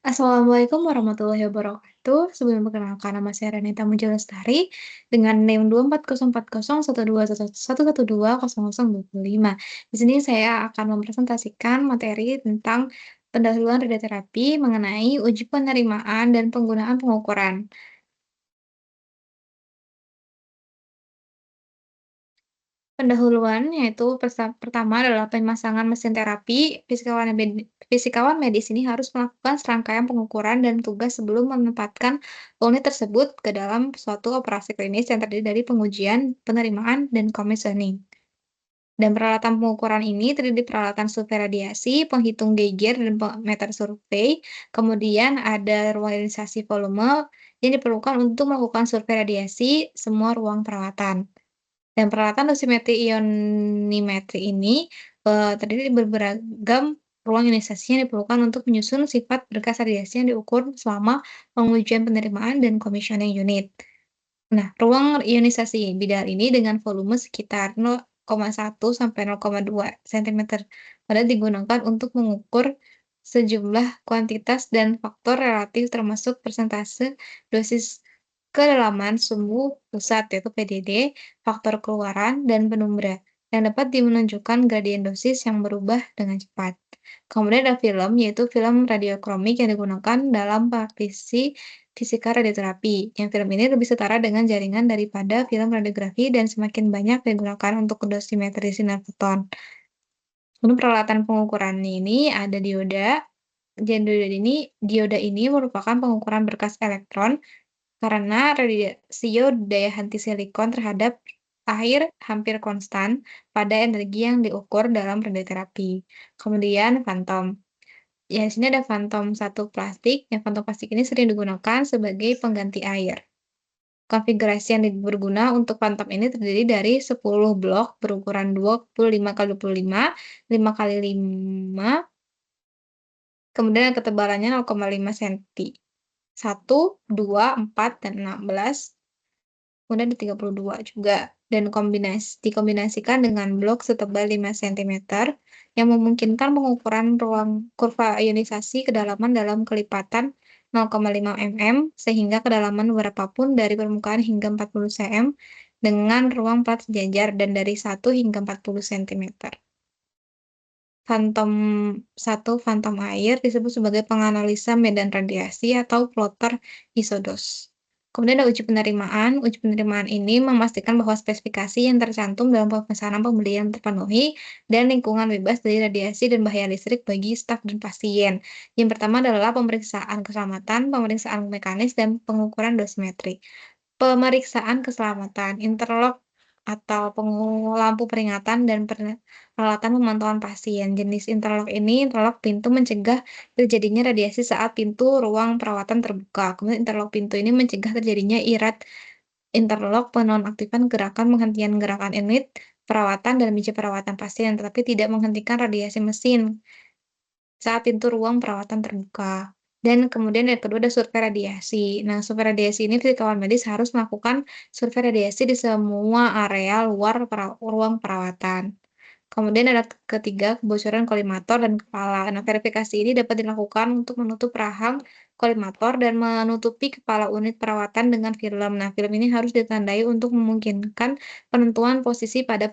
Assalamualaikum warahmatullahi wabarakatuh. Sebelum perkenalkan, nama saya Renita Muja Lestari dengan NIM 2404012111120025. Di sini saya akan mempresentasikan materi tentang pendahuluan radioterapi mengenai uji penerimaan dan penggunaan pengukuran. Pendahuluan yaitu pertama adalah pemasangan mesin terapi. Fisikawan medis ini harus melakukan serangkaian pengukuran dan tugas sebelum menempatkan unit tersebut ke dalam suatu operasi klinis yang terdiri dari pengujian, penerimaan, dan commissioning. Dan peralatan pengukuran ini terdiri dari peralatan survei radiasi, penghitung Geiger, dan meter survei. Kemudian ada ruang ionisasi volume yang diperlukan untuk melakukan survei radiasi semua ruang perawatan. Dan peralatan dosimetri ionimetri ini, terdiri dari beragam ruang ionisasi yang diperlukan untuk menyusun sifat berkas radiasi yang diukur selama pengujian penerimaan dan commissioning unit. Nah, ruang ionisasi bidal ini dengan volume sekitar 0,1 sampai 0,2 cm padahal digunakan untuk mengukur sejumlah kuantitas dan faktor relatif termasuk persentase dosis kedalaman sumbu pusat yaitu PDD, faktor keluaran, dan penumbra yang dapat menunjukkan gradien dosis yang berubah dengan cepat. Kemudian ada film, yaitu film radiokromik yang digunakan dalam praktisi fisika radioterapi. Yang film ini lebih setara dengan jaringan daripada film radiografi dan semakin banyak digunakan untuk dosimetri sinar foton. Untuk peralatan pengukuran ini ada dioda. Dioda ini merupakan pengukuran berkas elektron karena rasio daya henti silikon terhadap air hampir konstan pada energi yang diukur dalam radioterapi. Kemudian Phantom. Ya, di sini ada Phantom 1 plastik. Yang Phantom plastik ini sering digunakan sebagai pengganti air. Konfigurasi yang berguna untuk Phantom ini terdiri dari 10 blok berukuran 25 kali 25, 5 kali 5, kemudian ketebalannya 0,5 cm. 1, 2, 4, dan 16. Kemudian ada 32 juga, dan dikombinasikan dengan blok setebal 5 cm yang memungkinkan pengukuran ruang kurva ionisasi kedalaman dalam kelipatan 0,5 mm sehingga kedalaman berapapun dari permukaan hingga 40 cm dengan ruang plat sejajar dan dari 1 hingga 40 cm. Phantom 1 Phantom air disebut sebagai penganalisa medan radiasi atau plotter isodos. Kemudian ada uji penerimaan. Uji penerimaan ini memastikan bahwa spesifikasi yang tercantum dalam pemesanan pembelian terpenuhi dan lingkungan bebas dari radiasi dan bahaya listrik bagi staf dan pasien. Yang pertama adalah pemeriksaan keselamatan, pemeriksaan mekanis, dan pengukuran dosimetri. Pemeriksaan keselamatan, interlock atau lampu peringatan dan peralatan pemantauan pasien. Jenis interlock ini, interlock pintu mencegah terjadinya radiasi saat pintu ruang perawatan terbuka. Kemudian interlock pintu ini mencegah terjadinya irat interlock penonaktifan gerakan penghentian gerakan unit perawatan dan meja perawatan pasien, tetapi tidak menghentikan radiasi mesin saat pintu ruang perawatan terbuka. Dan kemudian yang kedua ada survei radiasi. Nah, survei radiasi ini fisikawan medis harus melakukan survei radiasi di semua area luar ruang perawatan. Kemudian ada ketiga, kebocoran kolimator dan kepala. Nah, verifikasi ini dapat dilakukan untuk menutup rahang kolimator dan menutupi kepala unit perawatan dengan film. Nah, film ini harus ditandai untuk memungkinkan penentuan posisi pada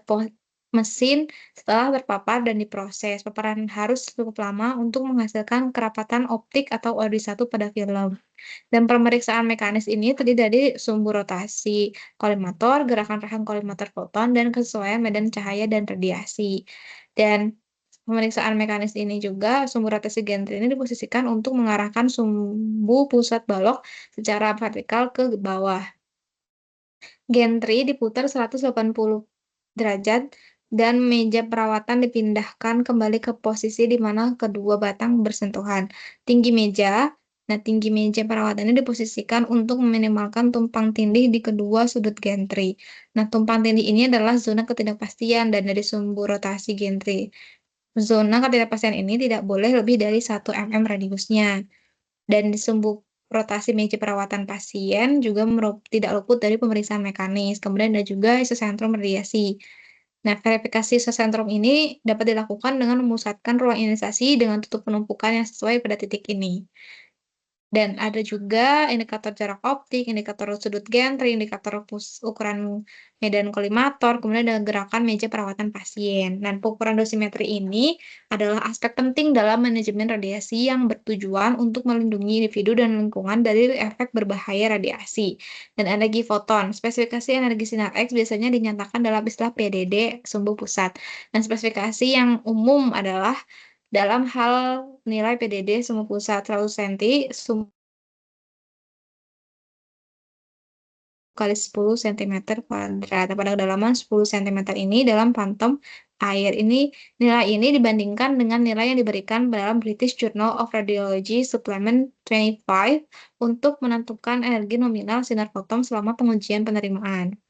mesin setelah terpapar dan diproses. Paparan harus cukup lama untuk menghasilkan kerapatan optik atau OD1 pada film. Dan pemeriksaan mekanis ini terdiri dari sumbu rotasi kolimator, gerakan rahang kolimator foton, dan kesesuaian medan cahaya dan radiasi. Dan pemeriksaan mekanis ini juga sumbu rotasi gantry ini diposisikan untuk mengarahkan sumbu pusat balok secara vertikal ke bawah. Gantry diputar 180 derajat dan meja perawatan dipindahkan kembali ke posisi di mana kedua batang bersentuhan. Tinggi meja perawatan ini diposisikan untuk meminimalkan tumpang tindih di kedua sudut gantry. Nah, tumpang tindih ini adalah zona ketidakpastian dan dari sumbu rotasi gantry. Zona ketidakpastian ini tidak boleh lebih dari 1 mm radiusnya. Dan di sumbu rotasi meja perawatan pasien juga tidak luput dari pemeriksaan mekanis. Kemudian ada juga isosentrum radiasi. Nah, verifikasi sesentrum ini dapat dilakukan dengan memusatkan ruang ionisasi dengan tutup penumpukan yang sesuai pada titik ini. Dan ada juga indikator jarak optik, indikator sudut gantry, indikator ukuran medan kolimator, kemudian ada gerakan meja perawatan pasien. Dan pengukuran dosimetri ini adalah aspek penting dalam manajemen radiasi yang bertujuan untuk melindungi individu dan lingkungan dari efek berbahaya radiasi. Dan energi foton, spesifikasi energi sinar X biasanya dinyatakan dalam istilah PDD sumbu pusat. Dan spesifikasi yang umum adalah dalam hal nilai PDD sumbu pusat 100 cm, kali 10 cm². Pada kedalaman 10 cm ini dalam pantom air ini, nilai ini dibandingkan dengan nilai yang diberikan dalam British Journal of Radiology Supplement 25 untuk menentukan energi nominal sinar foton selama pengujian penerimaan.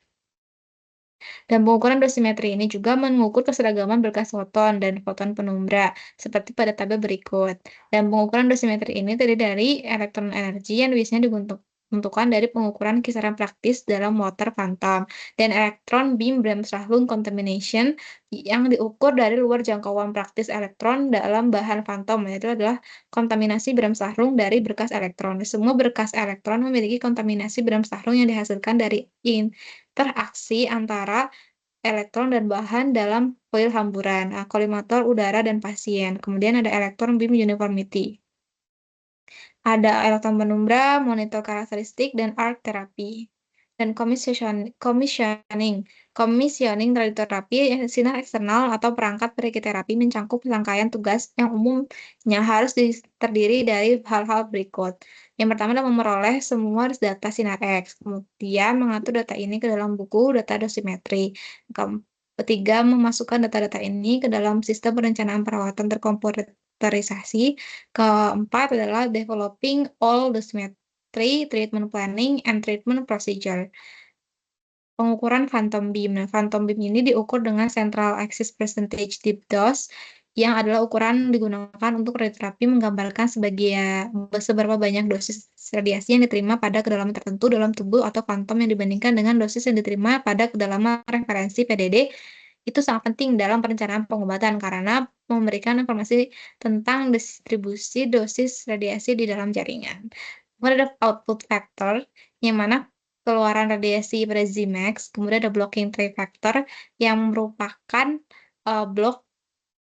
Dan pengukuran dosimetri ini juga mengukur keseragaman berkas foton dan foton penumbra, seperti pada tabel berikut. Dan pengukuran dosimetri ini terdiri dari elektron energi yang biasanya ditentukan dari pengukuran kisaran praktis dalam water phantom, dan elektron beam Bremsstrahlung contamination yang diukur dari luar jangkauan praktis elektron dalam bahan phantom, yaitu adalah kontaminasi Bremsstrahlung dari berkas elektron. Semua berkas elektron memiliki kontaminasi Bremsstrahlung yang dihasilkan dari interaksi antara elektron dan bahan dalam koil hamburan, kolimator udara dan pasien. Kemudian ada elektron beam uniformity. Ada elektron penumbra, monitor karakteristik, dan arc terapi. Dan commissioning radioterapi sinar eksternal atau perangkat brachytherapy mencakup rangkaian tugas yang umumnya harus terdiri dari hal-hal berikut. Yang pertama adalah memperoleh semua data sinar X, kemudian mengatur data ini ke dalam buku data dosimetri. Ketiga, memasukkan data-data ini ke dalam sistem perencanaan perawatan terkomputerisasi. Keempat adalah developing all dosimetry, treatment planning, and treatment procedure. Pengukuran phantom beam. Nah, phantom beam ini diukur dengan central axis percentage deep dose, yang adalah ukuran digunakan untuk radioterapi menggambarkan seberapa banyak dosis radiasi yang diterima pada kedalaman tertentu dalam tubuh atau phantom yang dibandingkan dengan dosis yang diterima pada kedalaman referensi PDD. Itu sangat penting dalam perencanaan pengobatan karena memberikan informasi tentang distribusi dosis radiasi di dalam jaringan. Kemudian ada output factor, yang mana keluaran radiasi pada Zmax, kemudian ada blocking tree factor yang merupakan blok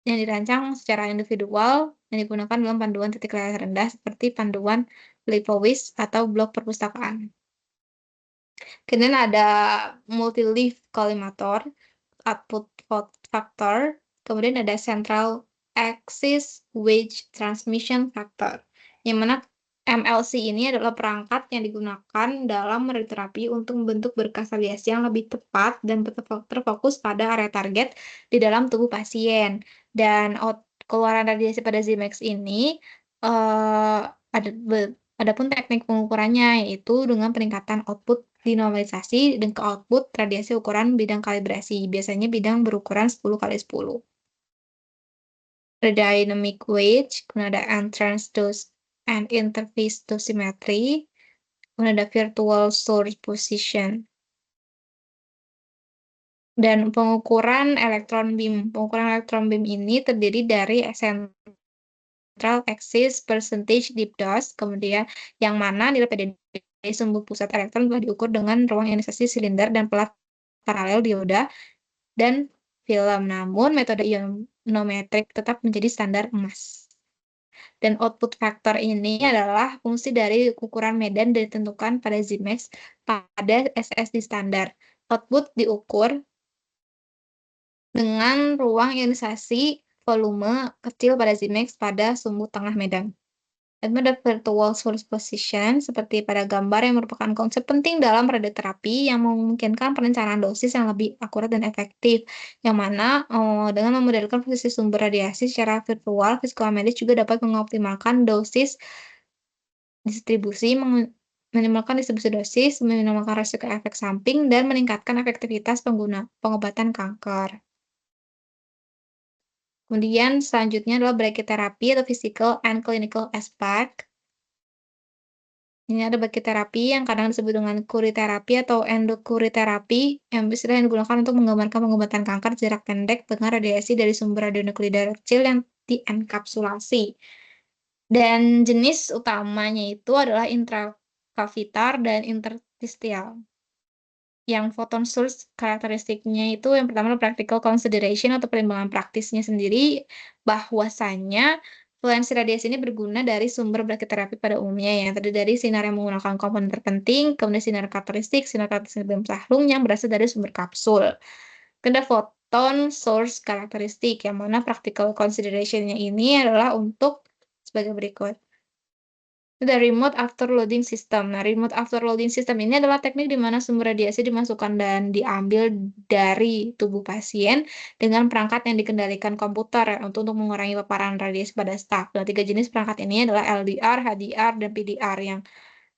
yang dirancang secara individual yang digunakan dalam panduan titik layar rendah seperti panduan Leibowitz atau blok perpustakaan. Kemudian ada multi-leaf collimator, output factor, kemudian ada central axis wedge transmission factor, yang mana MLC ini adalah perangkat yang digunakan dalam radioterapi untuk membentuk berkas radiasi yang lebih tepat dan terfokus pada area target di dalam tubuh pasien. Dan keluaran radiasi pada Zmax ini adapun teknik pengukurannya yaitu dengan peningkatan output dinormalisasi dan ke output radiasi ukuran bidang kalibrasi, biasanya bidang berukuran 10 kali 10. Ada dynamic wedge, kemudian ada entrance dose and interface dosimetry, kemudian ada virtual source position. Dan pengukuran elektron beam. Pengukuran elektron beam ini terdiri dari central axis percentage deep dose, kemudian yang mana nilai PDD sumbu pusat elektron telah diukur dengan ruang ionisasi silinder dan pelat paralel dioda dan film. Namun metode ionometrik tetap menjadi standar emas. Dan output factor ini adalah fungsi dari ukuran medan ditentukan pada Zmax pada SSD standar. Output diukur dengan ruang ionisasi volume kecil pada Zmax pada sumbu tengah medan. Dan ada virtual source position seperti pada gambar yang merupakan konsep penting dalam radioterapi yang memungkinkan perencanaan dosis yang lebih akurat dan efektif. Yang mana dengan memodelkan posisi sumber radiasi secara virtual, fisika medis juga dapat mengoptimalkan dosis distribusi, minimalkan distribusi dosis, meminimalkan risiko efek samping, dan meningkatkan efektivitas pengobatan kanker. Kemudian selanjutnya adalah brachytherapy atau physical and clinical aspect. Ini ada bakiterapi yang kadang disebut dengan kuriterapi atau endokuriterapi, yang istilah yang digunakan untuk menggambarkan pengobatan kanker jarak pendek dengan radiasi dari sumber radionuklida kecil yang dienkapsulasi. Dan jenis utamanya itu adalah intrakavitar dan interstitial. Yang photon source karakteristiknya itu yang pertama practical consideration atau pertimbangan praktisnya sendiri, bahwasanya fluensi radiasi ini berguna dari sumber brachytherapy pada umumnya yang terdiri dari sinar yang menggunakan komponen terpenting, kemudian sinar karakteristik dalam sahlung yang berasal dari sumber kapsul. Kedua photon source karakteristik, yang mana practical consideration-nya ini adalah untuk sebagai berikut. The remote after loading system. Nah, remote after loading system ini adalah teknik di mana sumber radiasi dimasukkan dan diambil dari tubuh pasien dengan perangkat yang dikendalikan komputer untuk mengurangi paparan radiasi pada staf. Nah, tiga jenis perangkat ini adalah LDR, HDR, dan PDR yang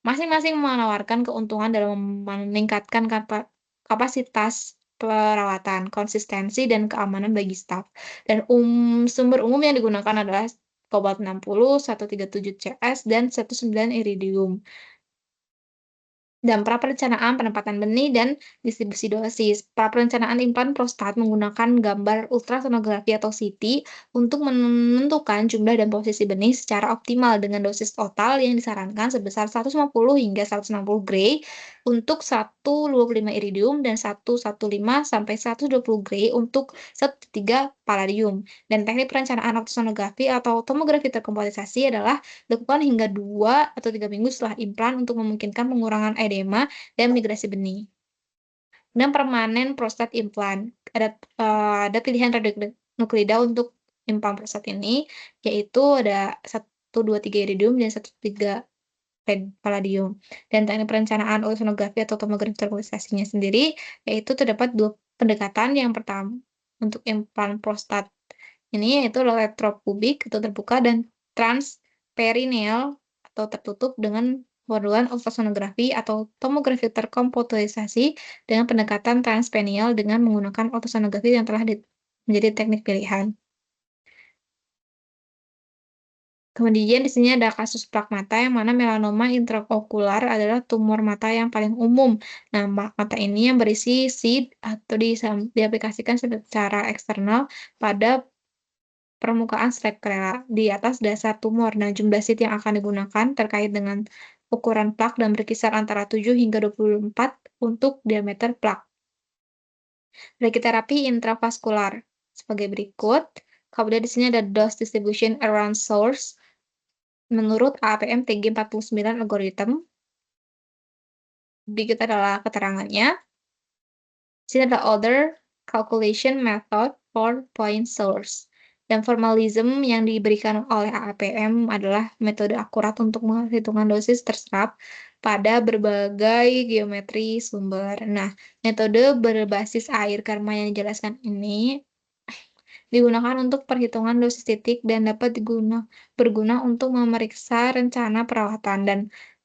masing-masing menawarkan keuntungan dalam meningkatkan kapasitas perawatan, konsistensi, dan keamanan bagi staf. Dan sumber umum yang digunakan adalah kobalt 60, 137 CS, dan 19 iridium. Dan praperencanaan penempatan benih dan distribusi dosis. Praperencanaan implan prostat menggunakan gambar ultrasonografi atau CT untuk menentukan jumlah dan posisi benih secara optimal dengan dosis total yang disarankan sebesar 150 hingga 160 gray untuk 125 iridium dan 115 sampai 120 gray untuk 1,3 palladium. Dan teknik perencanaan ultrasonografi atau tomografi terkomputerisasi adalah dilakukan hingga 2 atau 3 minggu setelah implan untuk memungkinkan pengurangan edema dan migrasi benih. Dan permanen prostat implan. Ada pilihan radionuklida untuk implan prostat ini, yaitu ada 123 iridium dan 1,3 palladium. Dan teknik perencanaan ultrasonografi atau tomografi terkomputerisasinya sendiri, yaitu terdapat 2 pendekatan. Yang pertama, untuk implan prostat ini yaitu elektropubik atau terbuka dan transperineal atau tertutup dengan keperluan ultrasonografi atau tomografi terkomputerisasi dengan pendekatan transperineal dengan menggunakan ultrasonografi yang telah menjadi teknik pilihan. Kemudian di sini ada kasus plak mata yang mana melanoma intraokular adalah tumor mata yang paling umum. Nah, plak mata ini yang berisi seed atau diaplikasikan secara eksternal pada permukaan sklera di atas dasar tumor. Nah, jumlah seed yang akan digunakan terkait dengan ukuran plak dan berkisar antara 7 hingga 24 untuk diameter plak. Brachytherapy intravaskular sebagai berikut. Kemudian di sini ada dose distribution around source menurut APM TG49 algorithm. Berikut adalah keterangannya. Di sini ada other calculation method for point source. Dan formalism yang diberikan oleh APM adalah metode akurat untuk menghitungan dosis terserap pada berbagai geometri sumber. Nah, metode berbasis air karma yang dijelaskan ini digunakan untuk perhitungan dosis titik dan dapat berguna untuk memeriksa rencana perawatan dan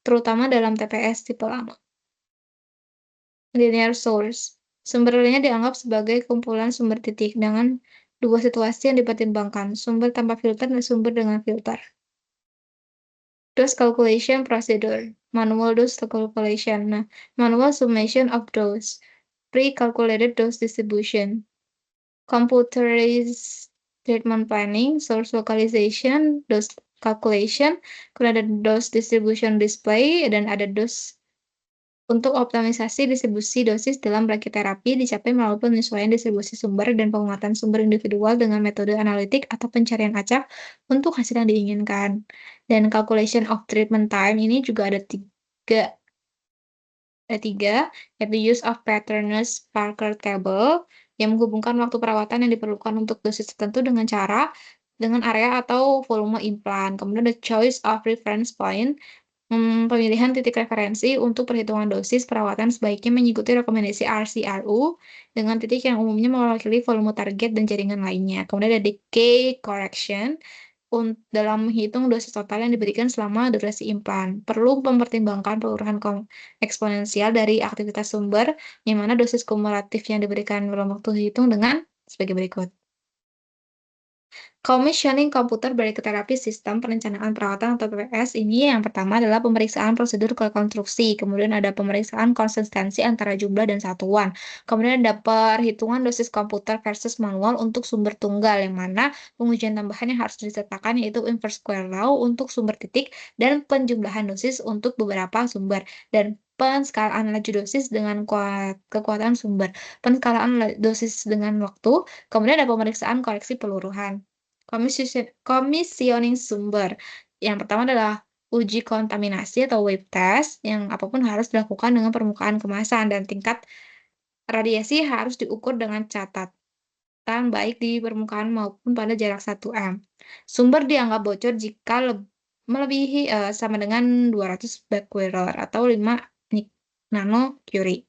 terutama dalam TPS tipe lama. Linear source. Sumber lainnya dianggap sebagai kumpulan sumber titik dengan dua situasi yang dipertimbangkan, sumber tanpa filter dan sumber dengan filter. Dose calculation procedure. Manual dose calculation. Nah, manual summation of dose. Pre-calculated dose distribution. Computerized treatment planning, source localization, dose calculation, kemudian ada dose distribution display, dan ada dose untuk optimalisasi distribusi dosis dalam brachytherapy dicapai melalui penyesuaian distribusi sumber dan penguatan sumber individual dengan metode analitik atau pencarian acak untuk hasil yang diinginkan. Dan calculation of treatment time ini juga ada tiga, yaitu use of Paternus-Parker table yang menghubungkan waktu perawatan yang diperlukan untuk dosis tertentu dengan area atau volume implan. Kemudian ada choice of reference point, pemilihan titik referensi untuk perhitungan dosis perawatan sebaiknya mengikuti rekomendasi RCRU dengan titik yang umumnya mewakili volume target dan jaringan lainnya. Kemudian ada decay correction dalam menghitung dosis total yang diberikan selama durasi implan. Perlu mempertimbangkan perubahan eksponensial dari aktivitas sumber, yang mana dosis kumulatif yang diberikan dalam waktu dihitung dengan sebagai berikut. Commissioning Komputer Brachytherapy Sistem Perencanaan Perawatan atau PPS ini yang pertama adalah pemeriksaan prosedur konstruksi, kemudian ada pemeriksaan konsistensi antara jumlah dan satuan, kemudian ada perhitungan dosis komputer versus manual untuk sumber tunggal, yang mana pengujian tambahan yang harus disertakan yaitu inverse square law untuk sumber titik dan penjumlahan dosis untuk beberapa sumber, dan penskalaan laju dosis dengan kekuatan sumber, penskalaan dosis dengan waktu, kemudian ada pemeriksaan koleksi peluruhan. Commissioning sumber. Yang pertama adalah uji kontaminasi atau wave test, yang apapun harus dilakukan dengan permukaan kemasan dan tingkat radiasi harus diukur dengan catatan baik di permukaan maupun pada jarak 1 m. Sumber dianggap bocor jika melebihi sama dengan 200 becquerel atau 5 nanocurie.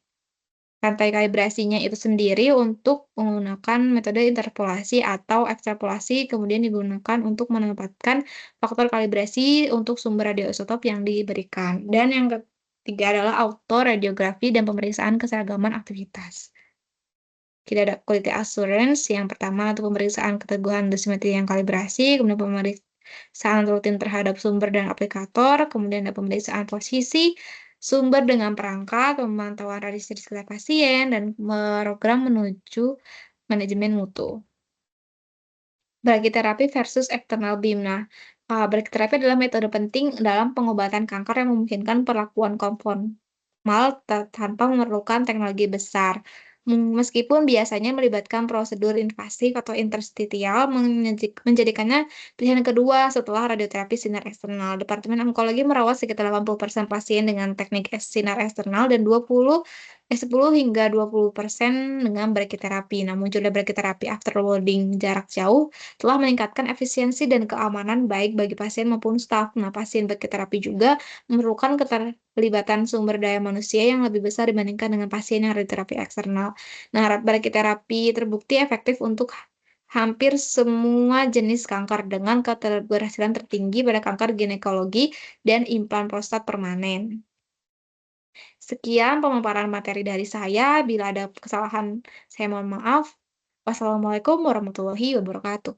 Rantai kalibrasinya itu sendiri untuk menggunakan metode interpolasi atau ekstrapolasi, kemudian digunakan untuk menempatkan faktor kalibrasi untuk sumber radioisotop yang diberikan. Dan yang ketiga adalah autoradiografi dan pemeriksaan keseragaman aktivitas. Kita ada quality assurance, yang pertama untuk pemeriksaan keteguhan dosimetri yang kalibrasi, kemudian pemeriksaan rutin terhadap sumber dan aplikator, kemudian ada pemeriksaan posisi sumber dengan perangkat, pemantauan radiasi di sekitar pasien, dan program menuju manajemen mutu. Brachytherapy versus external beam. Nah, brachytherapy adalah metode penting dalam pengobatan kanker yang memungkinkan perlakuan konvensional tanpa memerlukan teknologi besar. Meskipun biasanya melibatkan prosedur invasif atau interstitial, menjadikannya pilihan kedua setelah radioterapi sinar eksternal. Departemen onkologi merawat sekitar 80% pasien dengan teknik sinar eksternal dan 10 hingga 20% dengan brachytherapy. Nah, munculnya brachytherapy afterloading jarak jauh telah meningkatkan efisiensi dan keamanan baik bagi pasien maupun staf. Nah, pasien brachytherapy juga memerlukan keterlibatan sumber daya manusia yang lebih besar dibandingkan dengan pasien yang radioterapi eksternal. Nah, brachytherapy terbukti efektif untuk hampir semua jenis kanker dengan keberhasilan tertinggi pada kanker ginekologi dan implan prostat permanen. Sekian pemaparan materi dari saya. Bila ada kesalahan, saya mohon maaf. Wassalamualaikum warahmatullahi wabarakatuh.